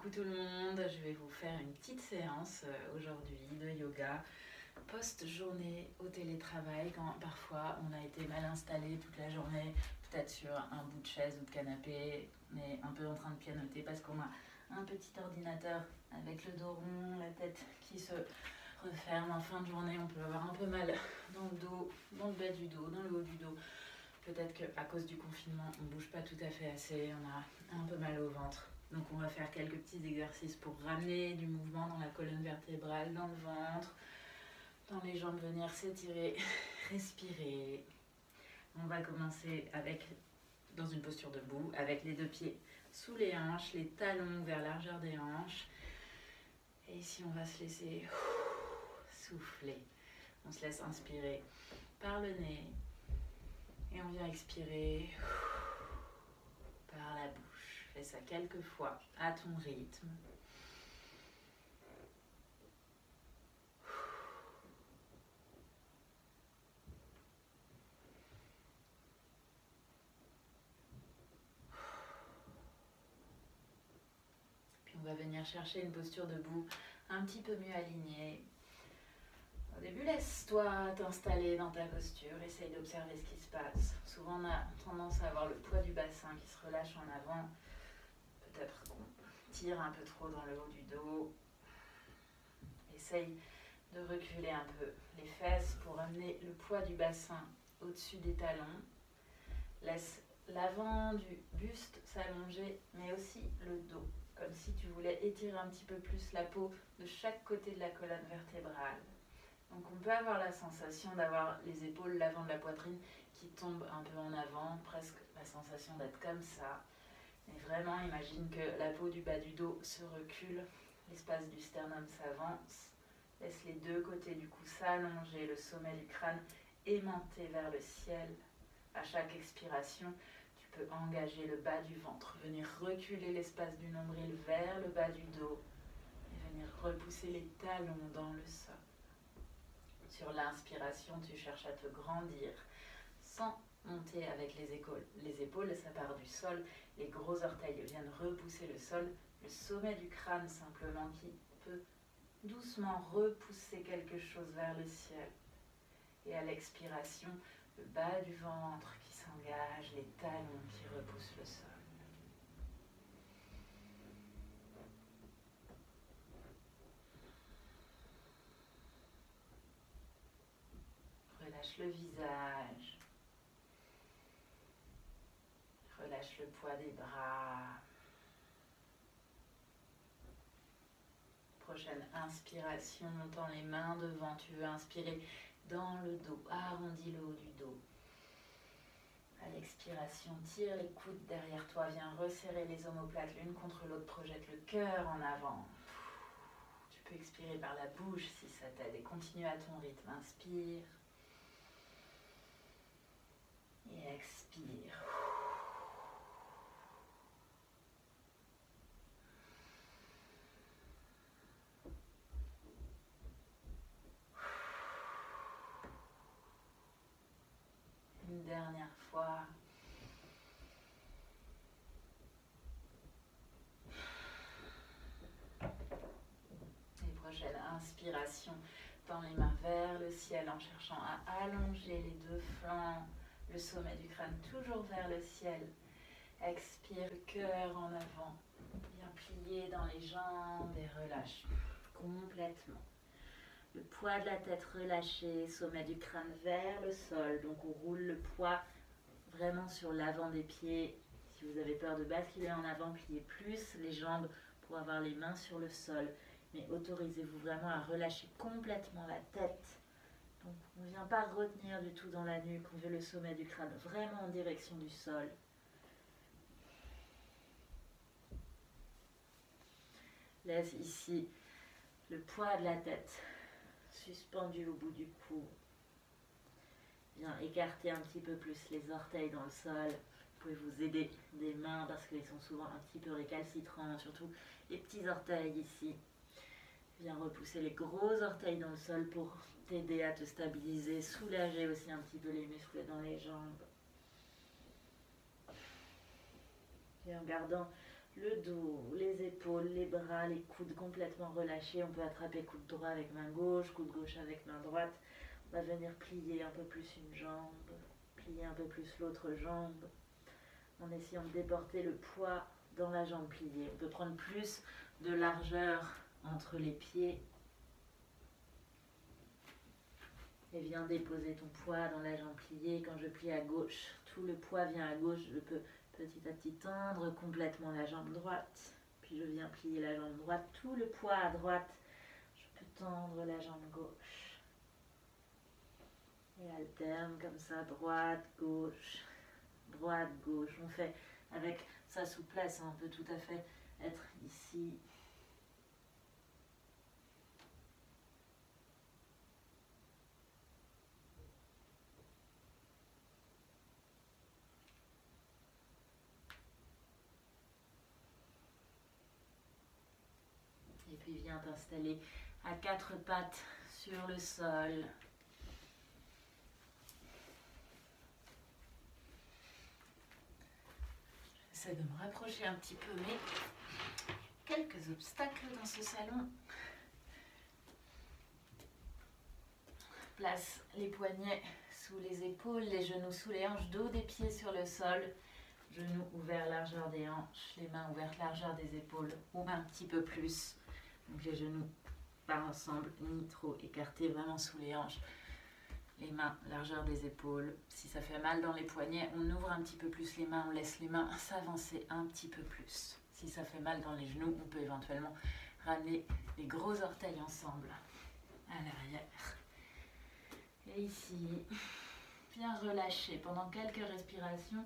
Coucou tout le monde, je vais vous faire une petite séance aujourd'hui de yoga post-journée au télétravail quand parfois on a été mal installé toute la journée, peut-être sur un bout de chaise ou de canapé, mais un peu en train de pianoter parce qu'on a un petit ordinateur avec le dos rond, la tête qui se referme en fin de journée, on peut avoir un peu mal dans le dos, dans le bas du dos, dans le haut du dos. Peut-être qu'à cause du confinement, on ne bouge pas tout à fait assez, on a un peu mal au ventre. Donc on va faire quelques petits exercices pour ramener du mouvement dans la colonne vertébrale, dans le ventre, dans les jambes, venir s'étirer, respirer. On va commencer dans une posture debout, avec les deux pieds sous les hanches, les talons vers la largeur des hanches. Et ici on va se laisser souffler. On se laisse inspirer par le nez. Et on vient expirer par la bouche. Fais ça quelques fois à ton rythme. Puis on va venir chercher une posture debout un petit peu mieux alignée. Au début, laisse-toi t'installer dans ta posture, essaye d'observer ce qui se passe. Souvent, on a tendance à avoir le poids du bassin qui se relâche en avant. Peut-être qu'on tire un peu trop dans le haut du dos. Essaye de reculer un peu les fesses pour amener le poids du bassin au-dessus des talons. Laisse l'avant du buste s'allonger, mais aussi le dos, comme si tu voulais étirer un petit peu plus la peau de chaque côté de la colonne vertébrale. Donc on peut avoir la sensation d'avoir les épaules, l'avant de la poitrine qui tombent un peu en avant, presque la sensation d'être comme ça. Mais vraiment, imagine que la peau du bas du dos se recule, l'espace du sternum s'avance. Laisse les deux côtés du cou s'allonger, le sommet du crâne aimanté vers le ciel. À chaque expiration, tu peux engager le bas du ventre, venir reculer l'espace du nombril vers le bas du dos et venir repousser les talons dans le sol. Sur l'inspiration, tu cherches à te grandir sans monter avec les épaules, ça part du sol, les gros orteils viennent repousser le sol, le sommet du crâne simplement qui peut doucement repousser quelque chose vers le ciel. Et à l'expiration, le bas du ventre qui s'engage, les talons qui repoussent le sol. Relâche le visage. Relâche le poids des bras. Prochaine inspiration, tends les mains devant. Tu veux inspirer dans le dos, arrondis le haut du dos. À l'expiration, tire les coudes derrière toi, viens resserrer les omoplates l'une contre l'autre, projette le cœur en avant. Tu peux expirer par la bouche si ça t'aide et continue à ton rythme. Inspire et expire. Une dernière fois. Et prochaine inspiration, tends les mains vers le ciel en cherchant à allonger les deux flancs, le sommet du crâne toujours vers le ciel. Expire, le cœur en avant, bien plié dans les jambes et relâche complètement. Le poids de la tête relâché, sommet du crâne vers le sol. Donc on roule le poids vraiment sur l'avant des pieds. Si vous avez peur de basculer en avant, pliez plus les jambes pour avoir les mains sur le sol. Mais autorisez-vous vraiment à relâcher complètement la tête. Donc on ne vient pas retenir du tout dans la nuque, on veut le sommet du crâne vraiment en direction du sol. Laisse ici le poids de la tête suspendu au bout du cou. Viens écarter un petit peu plus les orteils dans le sol. Vous pouvez vous aider des mains parce qu'ils sont souvent un petit peu récalcitrants, surtout les petits orteils ici. Viens repousser les gros orteils dans le sol pour t'aider à te stabiliser, soulager aussi un petit peu les muscles dans les jambes. Et en gardant Le dos, les épaules, les bras, les coudes complètement relâchés. On peut attraper coude droit avec main gauche, coude gauche avec main droite. On va venir plier un peu plus une jambe, plier un peu plus l'autre jambe, en essayant de déporter le poids dans la jambe pliée. On peut prendre plus de largeur entre les pieds et viens déposer ton poids dans la jambe pliée. Quand je plie à gauche, tout le poids vient à gauche. Je peux petit à petit tendre complètement la jambe droite. Puis je viens plier la jambe droite, tout le poids à droite. Je peux tendre la jambe gauche. Et alterne comme ça, droite, gauche, droite, gauche. On fait avec sa souplesse, on peut tout à fait être ici. Et puis viens t'installer à quatre pattes sur le sol. J'essaie de me rapprocher un petit peu, mais quelques obstacles dans ce salon. Place les poignets sous les épaules, les genoux sous les hanches, dos des pieds sur le sol. Genoux ouverts, largeur des hanches, les mains ouvertes, largeur des épaules, ou un petit peu plus. Donc les genoux pas ensemble, ni trop écartés, vraiment sous les hanches. Les mains, largeur des épaules. Si ça fait mal dans les poignets, on ouvre un petit peu plus les mains, on laisse les mains s'avancer un petit peu plus. Si ça fait mal dans les genoux, on peut éventuellement ramener les gros orteils ensemble à l'arrière. Et ici, viens relâcher pendant quelques respirations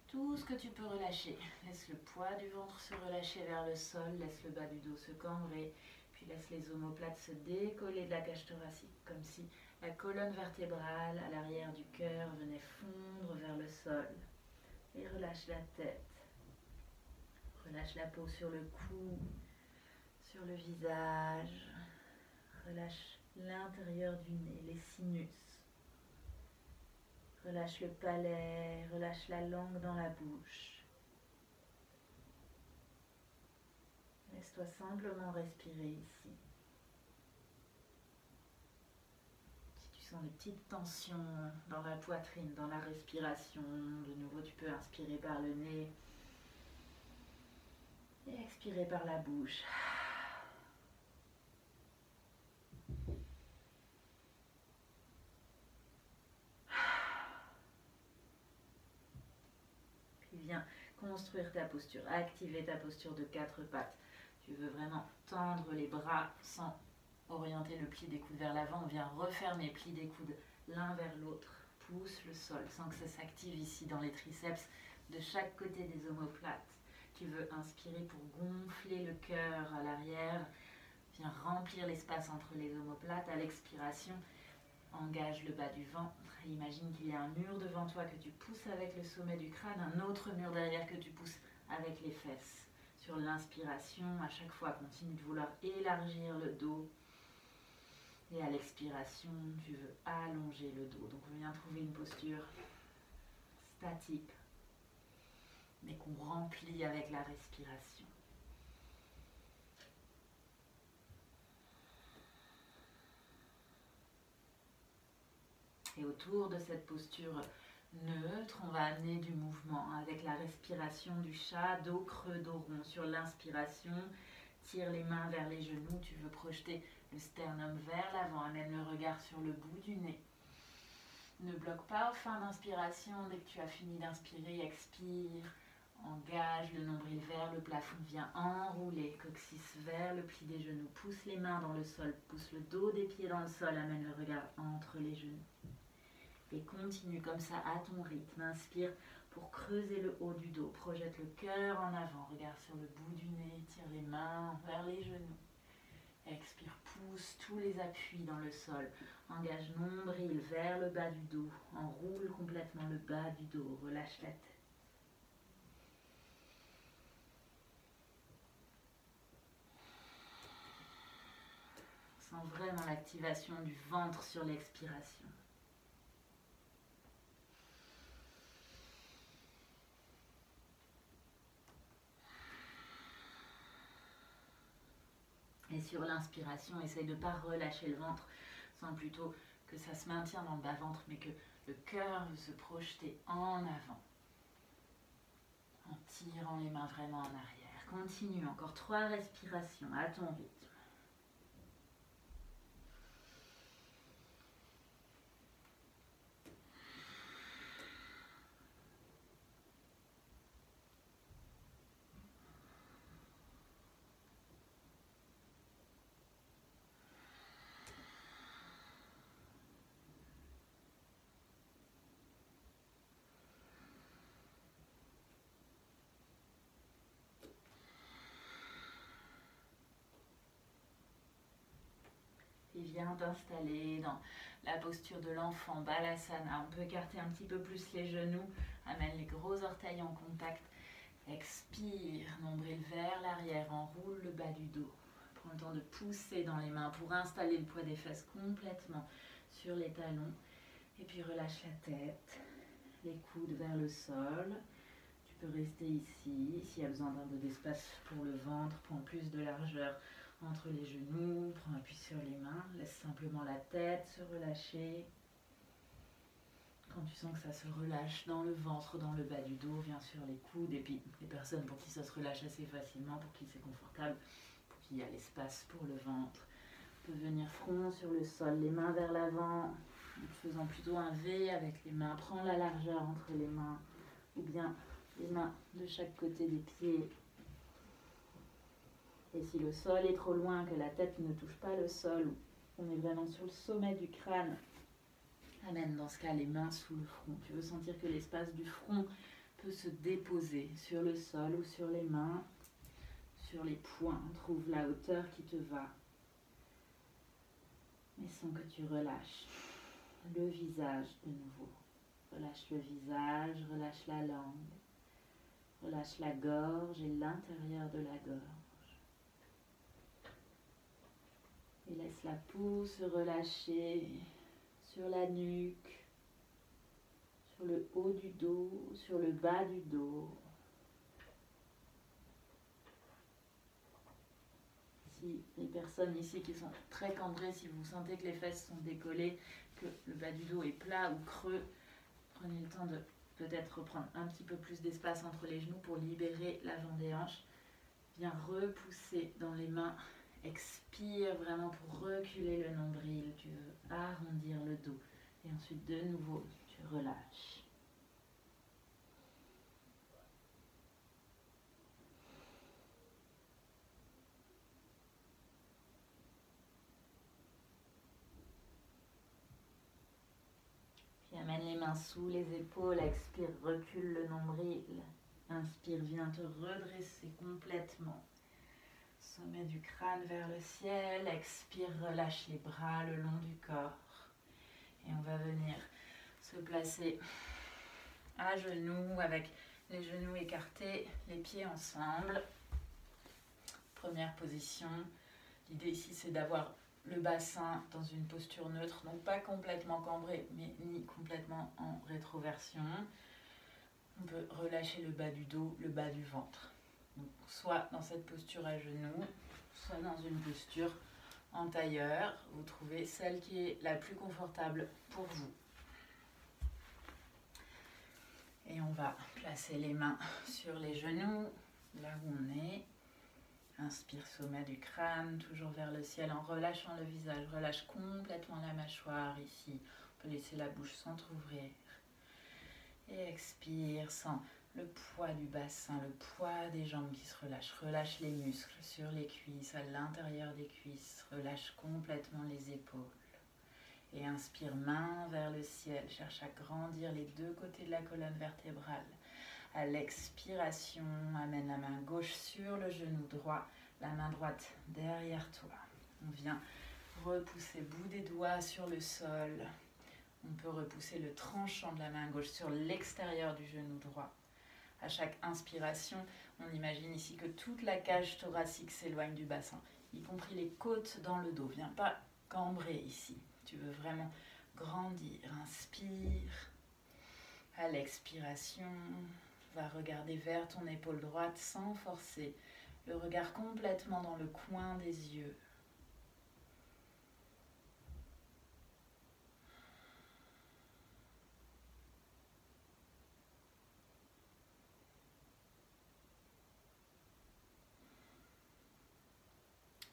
tout ce que tu peux relâcher. Laisse le poids du ventre se relâcher vers le sol, laisse le bas du dos se cambrer, puis laisse les omoplates se décoller de la cage thoracique, comme si la colonne vertébrale à l'arrière du cœur venait fondre vers le sol. Et relâche la tête. Relâche la peau sur le cou, sur le visage. Relâche l'intérieur du nez, les sinus. Relâche le palais, relâche la langue dans la bouche. Laisse-toi simplement respirer ici. Si tu sens des petites tensions dans la poitrine, dans la respiration, de nouveau tu peux inspirer par le nez et expirer par la bouche. Puis viens construire ta posture, activer ta posture de quatre pattes. Tu veux vraiment tendre les bras sans orienter le pli des coudes vers l'avant. On vient refermer le pli des coudes l'un vers l'autre. Pousse le sol sans que ça s'active ici dans les triceps de chaque côté des omoplates. Tu veux inspirer pour gonfler le cœur à l'arrière. Viens remplir l'espace entre les omoplates. À l'expiration, engage le bas du ventre. Imagine qu'il y a un mur devant toi que tu pousses avec le sommet du crâne, un autre mur derrière que tu pousses avec les fesses. Sur l'inspiration, à chaque fois, continue de vouloir élargir le dos. Et à l'expiration, tu veux allonger le dos. Donc, on vient trouver une posture statique, mais qu'on remplit avec la respiration. Et autour de cette posture neutre, on va amener du mouvement avec la respiration du chat, dos creux, dos rond. Sur l'inspiration, tire les mains vers les genoux, tu veux projeter le sternum vers l'avant, amène le regard sur le bout du nez. Ne bloque pas aux fins d'inspiration, dès que tu as fini d'inspirer, expire, engage le nombril vers le plafond, viens enrouler, coccyx vers le pli des genoux, pousse les mains dans le sol, pousse le dos des pieds dans le sol, amène le regard entre les genoux. Et continue comme ça à ton rythme. Inspire pour creuser le haut du dos. Projette le cœur en avant. Regarde sur le bout du nez. Tire les mains vers les genoux. Expire, pousse tous les appuis dans le sol. Engage nombril vers le bas du dos. Enroule complètement le bas du dos. Relâche la tête. Sens vraiment l'activation du ventre sur l'expiration. Et sur l'inspiration, essaye de ne pas relâcher le ventre, sens plutôt que ça se maintient dans le bas-ventre, mais que le cœur veut se projeter en avant, en tirant les mains vraiment en arrière. Continue, encore 3 respirations à ton rythme. Et viens t'installer dans la posture de l'enfant, Balasana. On peut écarter un petit peu plus les genoux, amène les gros orteils en contact. Expire, nombril vers l'arrière, enroule le bas du dos. Prends le temps de pousser dans les mains pour installer le poids des fesses complètement sur les talons. Et puis relâche la tête, les coudes vers le sol. Tu peux rester ici. S'il y a besoin d'un peu d'espace pour le ventre, prends plus de largeur entre les genoux, prends appui sur les mains, laisse simplement la tête se relâcher. Quand tu sens que ça se relâche dans le ventre, dans le bas du dos, viens sur les coudes. Et puis les personnes pour qui ça se relâche assez facilement, pour qui c'est confortable, pour qui il y a l'espace pour le ventre, on peut venir front sur le sol, les mains vers l'avant, en faisant plutôt un V avec les mains. Prends la largeur entre les mains, ou bien les mains de chaque côté des pieds. Et si le sol est trop loin, que la tête ne touche pas le sol, on est vraiment sur le sommet du crâne, amène dans ce cas les mains sous le front. Tu veux sentir que l'espace du front peut se déposer sur le sol ou sur les mains, sur les poings. Trouve la hauteur qui te va. Mais sans que tu relâches le visage de nouveau. Relâche le visage, relâche la langue, relâche la gorge et l'intérieur de la gorge. Et laisse la peau se relâcher sur la nuque, sur le haut du dos, sur le bas du dos. Si les personnes ici qui sont très cambrées, si vous sentez que les fesses sont décollées, que le bas du dos est plat ou creux, prenez le temps de peut-être reprendre un petit peu plus d'espace entre les genoux pour libérer l'avant des hanches. Viens repousser dans les mains. Expire vraiment pour reculer le nombril. Tu veux arrondir le dos. Et ensuite, de nouveau, tu relâches. Puis amène les mains sous les épaules. Expire, recule le nombril. Inspire, viens te redresser complètement. Sommet du crâne vers le ciel. Expire, relâche les bras le long du corps. Et on va venir se placer à genoux avec les genoux écartés, les pieds ensemble. Première position. L'idée ici, c'est d'avoir le bassin dans une posture neutre, donc pas complètement cambré, mais ni complètement en rétroversion. On peut relâcher le bas du dos, le bas du ventre. Donc, soit dans cette posture à genoux, soit dans une posture en tailleur. Vous trouvez celle qui est la plus confortable pour vous. Et on va placer les mains sur les genoux, là où on est. Inspire, sommet du crâne, toujours vers le ciel en relâchant le visage. Relâche complètement la mâchoire ici. On peut laisser la bouche s'entrouvrir. Et expire, sens le poids du bassin, le poids des jambes qui se relâchent. Relâche les muscles sur les cuisses, à l'intérieur des cuisses. Relâche complètement les épaules. Et inspire, main vers le ciel. Cherche à grandir les deux côtés de la colonne vertébrale. À l'expiration, amène la main gauche sur le genou droit, la main droite derrière toi. On vient repousser bout des doigts sur le sol. On peut repousser le tranchant de la main gauche sur l'extérieur du genou droit. À chaque inspiration, on imagine ici que toute la cage thoracique s'éloigne du bassin, y compris les côtes dans le dos. Viens pas cambrer ici. Tu veux vraiment grandir. Inspire. À l'expiration, va regarder vers ton épaule droite sans forcer. Le regard complètement dans le coin des yeux.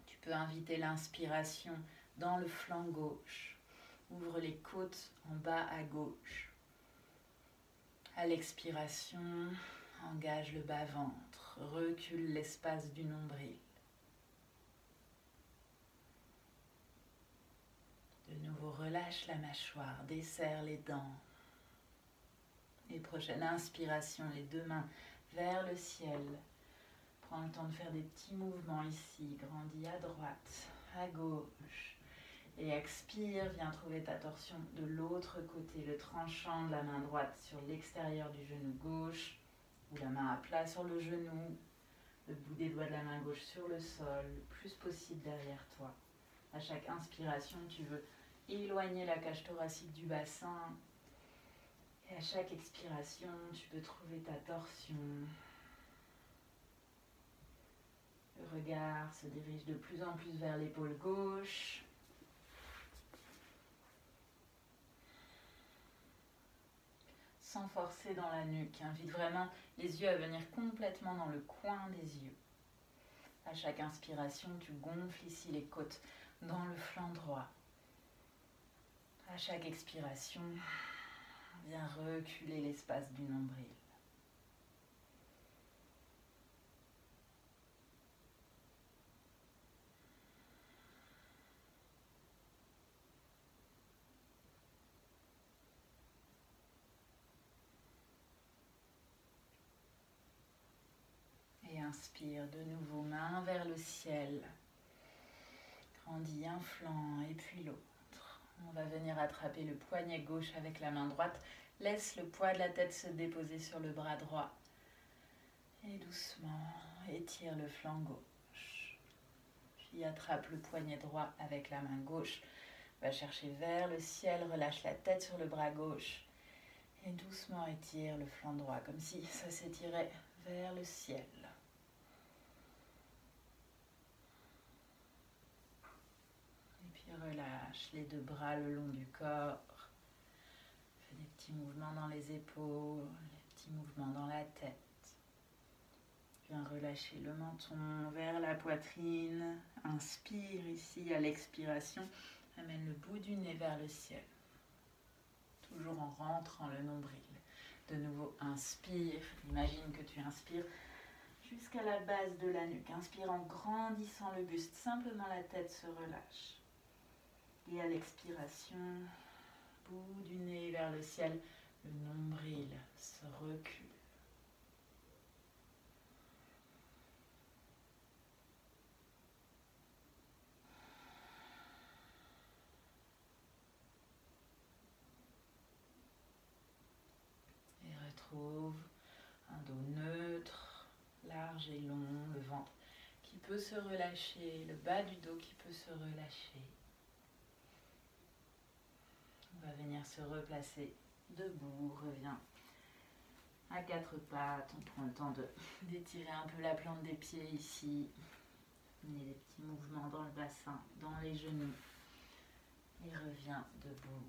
Tu peux inviter l'inspiration dans le flanc gauche. Ouvre les côtes en bas à gauche. À l'expiration, engage le bas-ventre. Recule l'espace du nombril. De nouveau, relâche la mâchoire, desserre les dents. Et prochaine inspiration, les deux mains vers le ciel. Prends le temps de faire des petits mouvements ici. Grandis à droite, à gauche. Et expire, viens trouver ta torsion de l'autre côté, le tranchant de la main droite sur l'extérieur du genou gauche, ou la main à plat sur le genou, le bout des doigts de la main gauche sur le sol, le plus possible derrière toi. À chaque inspiration, tu veux éloigner la cage thoracique du bassin. Et à chaque expiration, tu peux trouver ta torsion. Le regard se dirige de plus en plus vers l'épaule gauche. Sans forcer dans la nuque. Invite vraiment les yeux à venir complètement dans le coin des yeux. À chaque inspiration, tu gonfles ici les côtes dans le flanc droit. À chaque expiration, viens reculer l'espace du nombril. Et inspire de nouveau, main vers le ciel. Grandis un flanc et puis l'autre. On va venir attraper le poignet gauche avec la main droite. Laisse le poids de la tête se déposer sur le bras droit. Et doucement, étire le flanc gauche. Puis attrape le poignet droit avec la main gauche. Va chercher vers le ciel, relâche la tête sur le bras gauche. Et doucement étire le flanc droit, comme si ça s'étirait vers le ciel. Relâche les deux bras le long du corps. Fais des petits mouvements dans les épaules, des petits mouvements dans la tête. Viens relâcher le menton vers la poitrine. Inspire ici à l'expiration. Amène le bout du nez vers le ciel. Toujours en rentrant le nombril. De nouveau, inspire. Imagine que tu inspires jusqu'à la base de la nuque. Inspire en grandissant le buste. Simplement la tête se relâche. Et à l'expiration, bout du nez vers le ciel, le nombril se recule. Et retrouve un dos neutre, large et long, le ventre qui peut se relâcher, le bas du dos qui peut se relâcher. On va venir se replacer debout, reviens à quatre pattes. On prend le temps d'étirer un peu la plante des pieds ici. Et des petits mouvements dans le bassin, dans les genoux. Et reviens debout.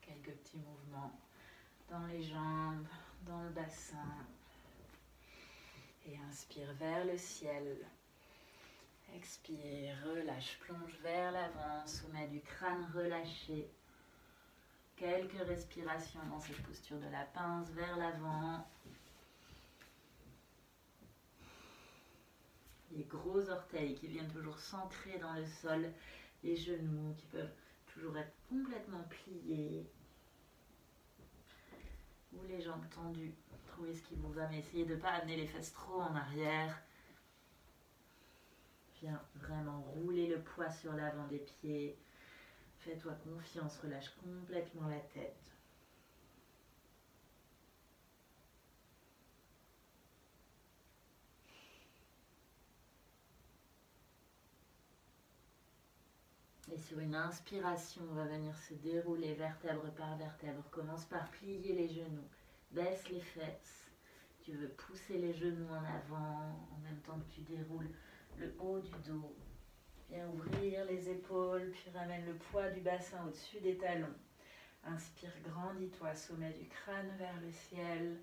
Quelques petits mouvements dans les jambes, dans le bassin. Et inspire vers le ciel. Expire, relâche, plonge vers l'avant, sommet du crâne relâché. Quelques respirations dans cette posture de la pince vers l'avant. Les gros orteils qui viennent toujours s'ancrer dans le sol. Les genoux qui peuvent toujours être complètement pliés. Ou les jambes tendues. Trouvez ce qui vous va, mais essayez de ne pas amener les fesses trop en arrière. Viens vraiment rouler le poids sur l'avant des pieds. Fais-toi confiance, relâche complètement la tête. Et sur une inspiration, on va venir se dérouler vertèbre par vertèbre. Commence par plier les genoux, baisse les fesses. Tu veux pousser les genoux en avant en même temps que tu déroules le haut du dos. Viens ouvrir les épaules, puis ramène le poids du bassin au-dessus des talons. Inspire, grandis-toi, sommet du crâne vers le ciel.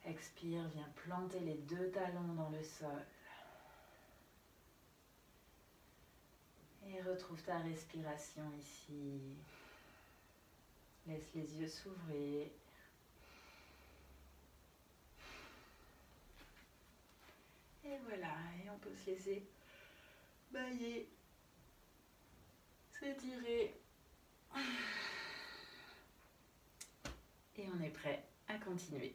Expire, viens planter les deux talons dans le sol. Et retrouve ta respiration ici. Laisse les yeux s'ouvrir. Et voilà, et on peut se laisser bailler, s'étirer. Et on est prêt à continuer.